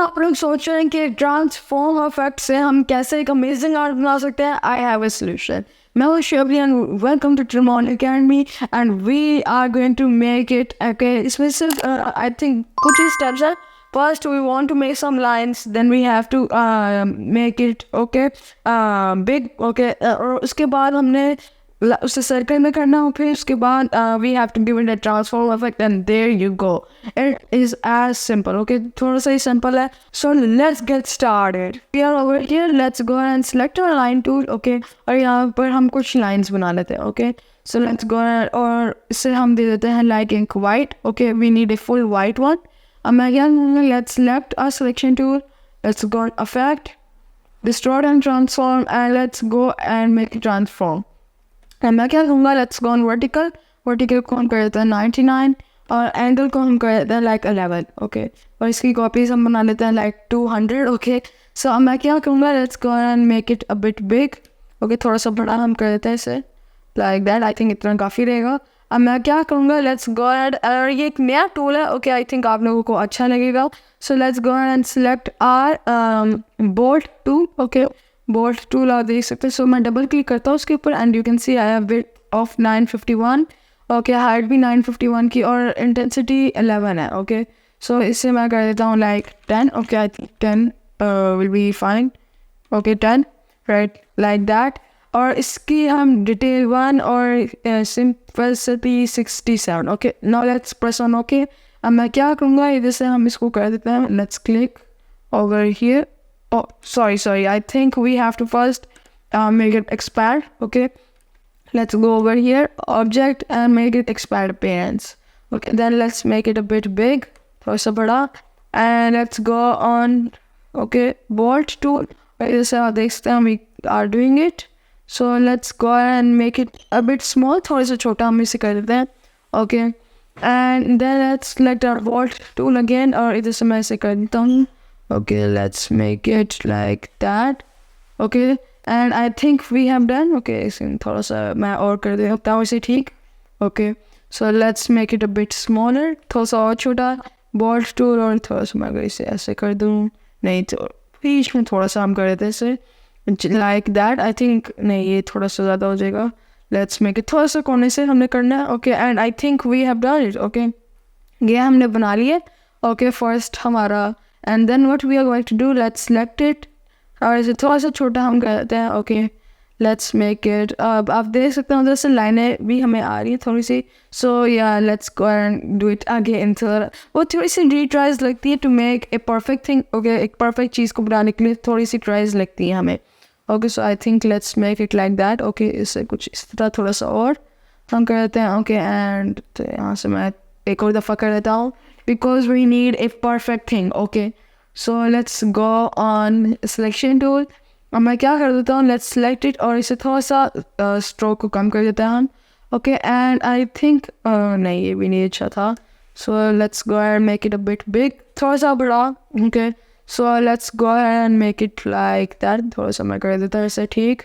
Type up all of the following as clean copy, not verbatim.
आप लोग सोच रहे हैं कि ट्रांसफॉर्म इफेक्ट से हम कैसे एक अमेजिंग आर्ट बना सकते हैं, आई हैव अ सोल्यूशन. मैं हूँ Shoaib Ali and welcome to टिरमॉन academy and we are going to make it. Okay, इसमें सिर्फ आई थिंक कुछ ही स्टेप्स हैं. First, we want to make some lines. Then we have to make it big. Okay, और उसके बाद हमने उसे सर्कल में करना हो. फिर उसके बाद we have to give it a transform effect and there you go. It is as simple. Okay, थोड़ा सा ही simple है. So let's get started. We are over here. Let's go and select our line tool. Okay, और यहाँ पर हम कुछ lines बना लेते हैं. Okay, so let's go और इसे हम दे देते हैं like ink white. Okay, we need a full white one. Again, let's select our selection tool. Let's go on effect, distort and transform, and let's go and make it transform. And मैं क्या करूँगा, let's go on vertical. Vertical को हम कर देते हैं 99 और angle को हम कर देते हैं like 11. Okay, और इसकी copies हम बना लेते हैं like 200. Okay, so अब मैं क्या करूँगा, let's go and make it a bit big. Okay, थोड़ा सा बड़ा हम कर देते हैं इसे like that. I think इतना काफ़ी रहेगा. अब मैं क्या करूँगा, लेट्स गो एंड, और ये एक नया टूल है. ओके, आई थिंक आप लोगों को अच्छा लगेगा. So let's go and select our bolt tool. Okay, bolt tool आप देख सकते हैं. सो मैं डबल क्लिक करता हूँ उसके ऊपर and you can see I have width of 951. Okay, height भी 951 की और इंटेंसिटी 11 है. ओके, सो इससे मैं कर देता हूँ like 10. Okay, I think 10 will be fine. Okay, 10 right like that. और इसकी हम डिटेल 1 और simplicity 67. Okay, now let's press on okay. अब मैं क्या करूँगा, इधर से हम इसको कर देते हैं. Let's click over here. Sorry I think we have to first make it expire. Okay, let's go over here object and make it expire appearance. Okay, then let's make it a bit big, थोड़ा सा बड़ा. And let's go on okay bolt tool. इधर से आप देख सकते हैं we are doing it. So let's go and make it a bit small. थोड़ा सा छोटा हम इसे कर देते हैं. Okay, and then let's select our bolt tool again और इधर से मैं इसे कर देता हूँ. Okay, let's make it like that. Okay, and I think we have done. Okay, इसे थोड़ा सा मैं और कर देता हूँ इसे ठीक. Okay, so let's make it a bit smaller. थोड़ा सा और छोटा bolt tool और थोड़ा सा मैं अगर इसे ऐसे कर दूँ, नहीं तो बीच में थोड़ा सा हम कर देते हैं इसे like that. I think नहीं, ये थोड़ा सा ज़्यादा हो जाएगा. Let's make it थोड़ा सा कोने से हमने करना है. Okay, and I think we have done it. Okay, ये हमने बना लिया. Okay, first हमारा, and then what we are going to do, let's select it और इसे थोड़ा सा छोटा हम कर देते हैं. Okay, let's make it. अब आप देख सकते हैं उधर से लाइनें भी हमें आ रही हैं थोड़ी सी. So yeah, let's go and do it again. वो थोड़ी सी retries लगती है to make a perfect thing. Okay, एक perfect चीज़ को बनाने के लिए थोड़ी सी tries लगती है हमें. Okay, so I think let's make it like that. Okay, इससे कुछ इस तरह थोड़ा सा और हम कर देते हैं. ओके, एंड यहाँ से मैं एक और दफ़ा कर देता हूँ because we need a perfect thing. Okay, so let's go on selection tool. अब मैं क्या कर देता हूँ, लेट्स सेलेक्ट इट और इसे थोड़ा सा स्ट्रोक को कम कर देते हैं हम. ओके, एंड आई थिंक नहीं, ये भी नहीं अच्छा था. सो let's go and make it a bit big, थोड़ा सा बड़ा. Okay, so let's go ahead and make it like that. थोड़ा सा मैं कर देता हूँ ऐसे ठीक.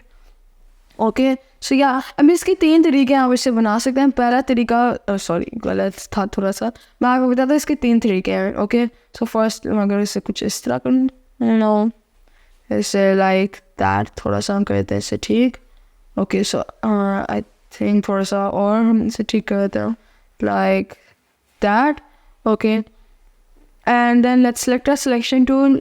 ओके, सो या अब इसके 3 तरीके आप इसे बना सकते हैं. पहला तरीका सॉरी गलत था थोड़ा सा, मैं आपको बताता हूँ इसके 3 तरीके हैं. ओके, सो फर्स्ट अगर इसे कुछ इस तरह करूँ, नो ऐसे लाइक दैट, थोड़ा सा हम कर देते हैं इसे ठीक. ओके, सो आई थिंक थोड़ा सा और हम इसे ठीक कर देते हैं like that. Okay, and then let's select our selection tool.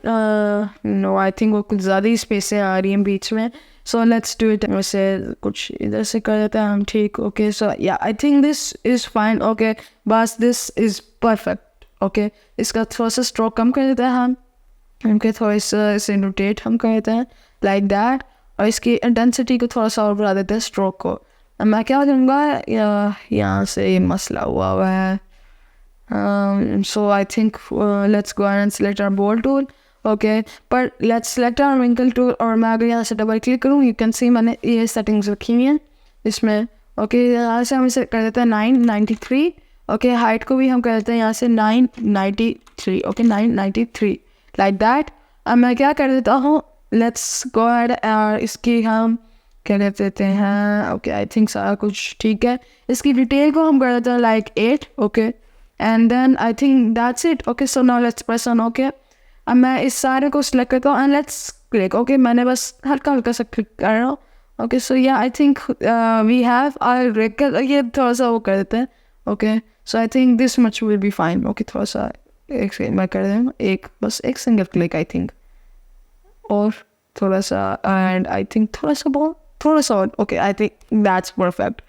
No, I think वो कुछ ज़्यादा ही स्पेस आ रही हैं बीच में. So let's do it. वैसे कुछ इधर से कर देते हैं हम ठीक. Okay, so yeah, I think this is fine. Okay, बस this is perfect. Okay, इसका थोड़ा सा स्ट्रोक कम कर देते हैं हम. Okay, थोड़ा सा इसे रोटेट हम कर देते हैं like that और इसकी इंटेंसिटी को थोड़ा सा और बढ़ा देते हैं स्ट्रोक को. अब मैं क्या करूँगा, यहाँ से ये मसला हुआ है. So I think let's go ahead and select our bold tool. Okay, but let's select our wrinkle tool और मैं अगर यहाँ से डबल क्लिक करूँ, you can see मैंने ये settings रखी हुई हैं इसमें. Okay, यहाँ से हम इसे कर देते हैं 993. Okay, height को भी हम कर देते हैं यहाँ से 993. Okay, 993 like that. अब मैं क्या कर देता हूँ, let's go ahead और इसकी हम क्या देते हैं. Okay, I think सारा कुछ ठीक है. इसकी डिटेल को हम कर देते हैं like 8. Okay, and then I think that's it. Okay, so now let's press on OK. अब मैं इस सारे को सिलेक्ट करता हूँ एंड लेट्स क्लिक. ओके, मैंने बस हल्का हल्का सा क्लिक कर रहा हूँ. ओके, सो या I think we have our, ये थोड़ा सा वो कर देते हैं. Okay, so I think this much will be fine. Okay, थोड़ा सा एक सेकंड मैं कर दूँ, बस एक सिंगल क्लिक आई थिंक, और थोड़ा सा, एंड आई थिंक थोड़ा सा और. Okay, I think that's perfect.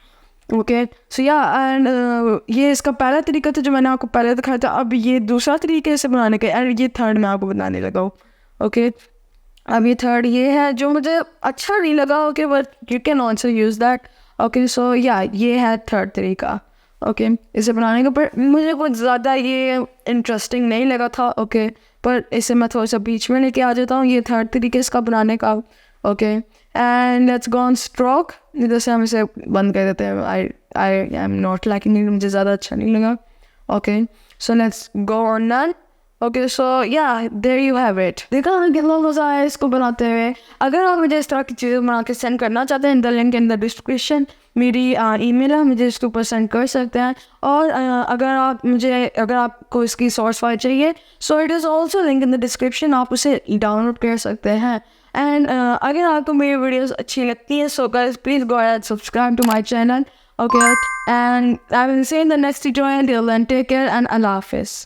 Okay, so yeah and ये इसका पहला तरीका था जो मैंने आपको पहले दिखाया था. अब ये दूसरा तरीके से बनाने का, एंड ये थर्ड मैं आपको बताने लगा हूँ. ओके, अब ये थर्ड ये है जो मुझे अच्छा नहीं लगा. Okay, but you can also use that. Okay, so yeah ये है थर्ड तरीका. ओके, इसे बनाने का, पर मुझे कुछ ज़्यादा ये इंटरेस्टिंग नहीं लगा था. ओके, पर इसे मैं थोड़ा सा बीच में लेके आ जाता हूँ. ये थर्ड तरीके इसका बनाने का. Okay, and let's go on stroke. इधर से हम इसे बंद कर देते हैं. I am not liking it, मुझे ज़्यादा अच्छा नहीं लगा. Okay, so let's go on none. Okay, so yeah there you have it. देखा कितना मज़ा आया इसको बनाते हुए. अगर आप मुझे इस तरह की चीज़ें बना के सेंड करना चाहते हैं, the link in the description मेरी ईमेल है, मुझे इसके ऊपर सेंड कर सकते हैं. और अगर आपको इसकी सोर्स फाइल चाहिए, so it is also link in the description, आप उसे डाउनलोड कर सकते हैं. एंड अगर आपको मेरी वीडियोस अच्छी लगती हैं, so guys please go and subscribe to my channel. Okay, and I will see in the next tutorial. Till then take care and अल्लाह हाफिज़.